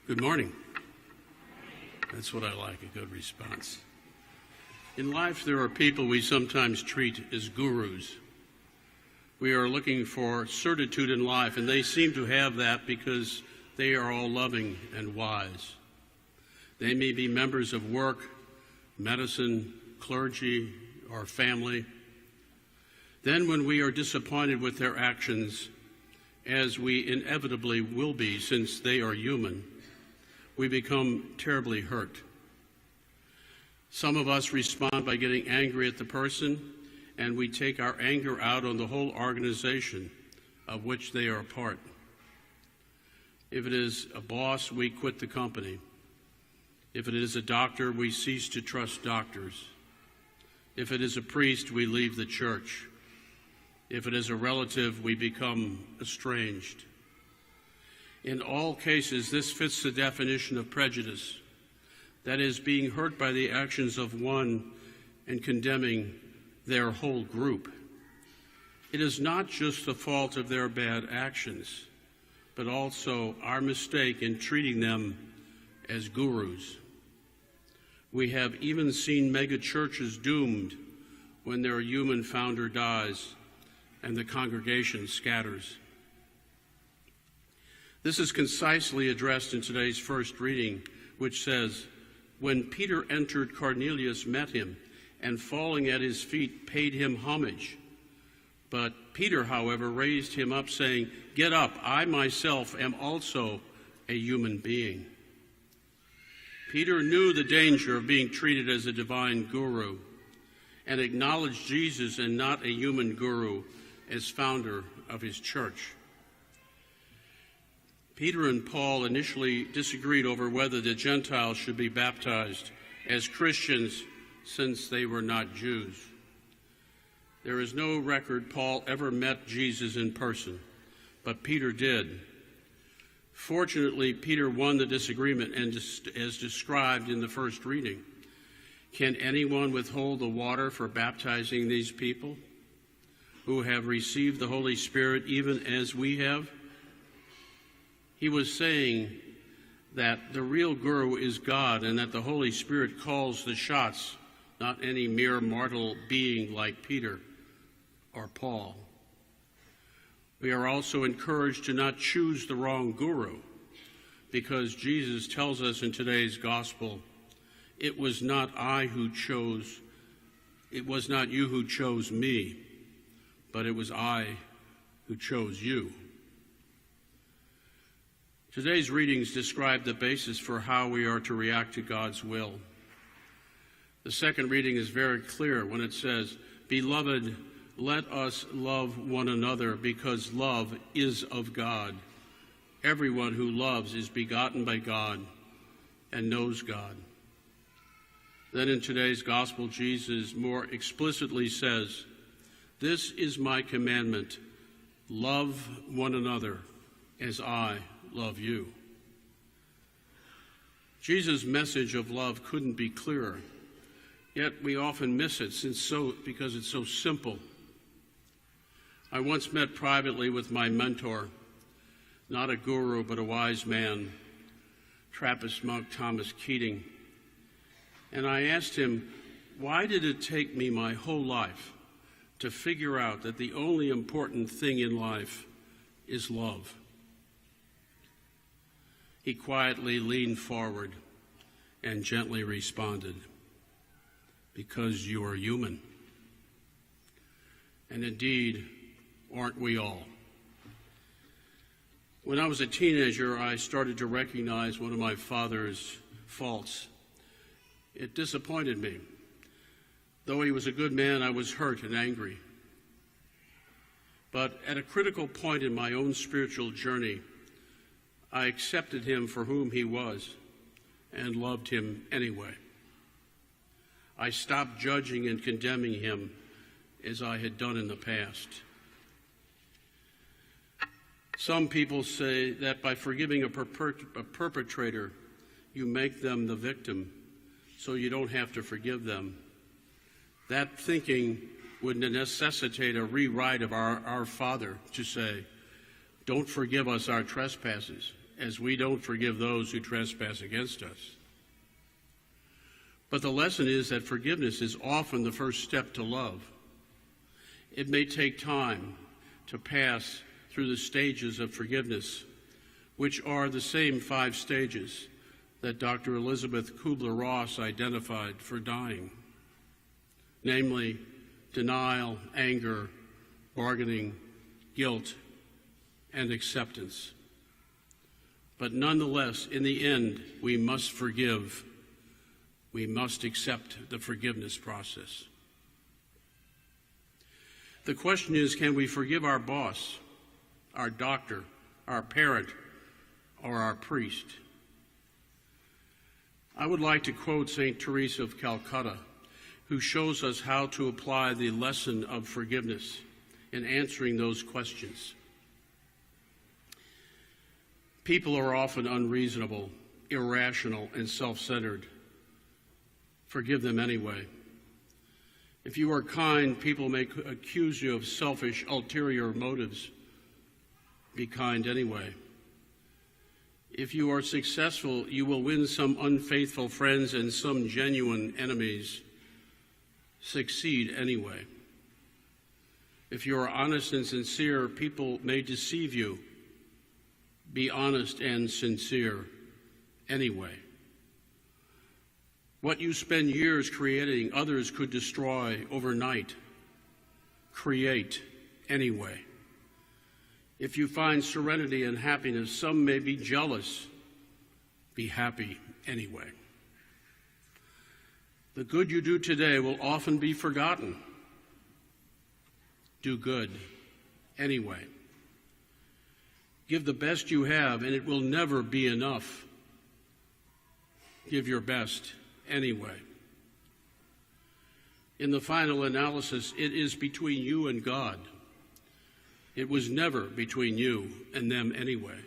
Good morning. That's what I like, a good response. In life, there are people we sometimes treat as gurus. We are looking for certitude in life, and they seem to have that because they are all loving and wise. They may be members of work, medicine, clergy, or family. Then when we are disappointed with their actions, as we inevitably will be since they are human, we become terribly hurt. Some of us respond by getting angry at the person, and we take our anger out on the whole organization of which they are a part. If it is a boss, we quit the company. If it is a doctor, we cease to trust doctors. If it is a priest, we leave the church. If it is a relative, we become estranged. In all cases, this fits the definition of prejudice, that is, being hurt by the actions of one and condemning their whole group. It is not just the fault of their bad actions, but also our mistake in treating them as gurus. We have even seen mega churches doomed when their human founder dies and the congregation scatters. This is concisely addressed in today's first reading, which says, "When Peter entered, Cornelius met him, and falling at his feet paid him homage. But Peter, however, raised him up, saying, 'Get up, I myself am also a human being.'" Peter knew the danger of being treated as a divine guru and acknowledged Jesus and not a human guru as founder of his church. Peter and Paul initially disagreed over whether the Gentiles should be baptized as Christians since they were not Jews. There is no record Paul ever met Jesus in person, but Peter did. Fortunately, Peter won the disagreement, and as described in the first reading. Can anyone withhold the water for baptizing these people who have received the Holy Spirit even as we have? He was saying that the real guru is God and that the Holy Spirit calls the shots, not any mere mortal being like Peter or Paul. We are also encouraged to not choose the wrong guru, because Jesus tells us in today's gospel, it was not you who chose me, but it was I who chose you. Today's readings describe the basis for how we are to react to God's will. The second reading is very clear when it says, "Beloved, let us love one another, because love is of God. Everyone who loves is begotten by God and knows God." Then in today's gospel, Jesus more explicitly says, "This is my commandment, love one another as I love you." Jesus' message of love couldn't be clearer, yet we often miss it because it's so simple. I once met privately with my mentor, not a guru but a wise man, Trappist monk Thomas Keating, and I asked him, why did it take me my whole life to figure out that the only important thing in life is love? He quietly leaned forward and gently responded, "Because you are human." And indeed, aren't we all? When I was a teenager, I started to recognize one of my father's faults. It disappointed me. Though he was a good man, I was hurt and angry. But at a critical point in my own spiritual journey, I accepted him for whom he was and loved him anyway. I stopped judging and condemning him as I had done in the past. Some people say that by forgiving a perpetrator, you make them the victim, so you don't have to forgive them. That thinking would necessitate a rewrite of our Father to say, "Don't forgive us our trespasses, as we don't forgive those who trespass against us. But the lesson is that forgiveness is often the first step to love. It may take time to pass through the stages of forgiveness, which are the same 5 stages that Dr. Elizabeth Kubler-Ross identified for dying, namely denial, anger, bargaining, guilt, and acceptance. But nonetheless, in the end, we must forgive. We must accept the forgiveness process. The question is, can we forgive our boss, our doctor, our parent, or our priest? I would like to quote St. Teresa of Calcutta, who shows us how to apply the lesson of forgiveness in answering those questions. People are often unreasonable, irrational, and self-centered. Forgive them anyway. If you are kind, people may accuse you of selfish, ulterior motives. Be kind anyway. If you are successful, you will win some unfaithful friends and some genuine enemies. Succeed anyway. If you are honest and sincere, people may deceive you. Be honest and sincere anyway. What you spend years creating, others could destroy overnight. Create anyway. If you find serenity and happiness, some may be jealous. Be happy anyway. The good you do today will often be forgotten. Do good anyway. Give the best you have, and it will never be enough. Give your best anyway. In the final analysis, it is between you and God. It was never between you and them anyway.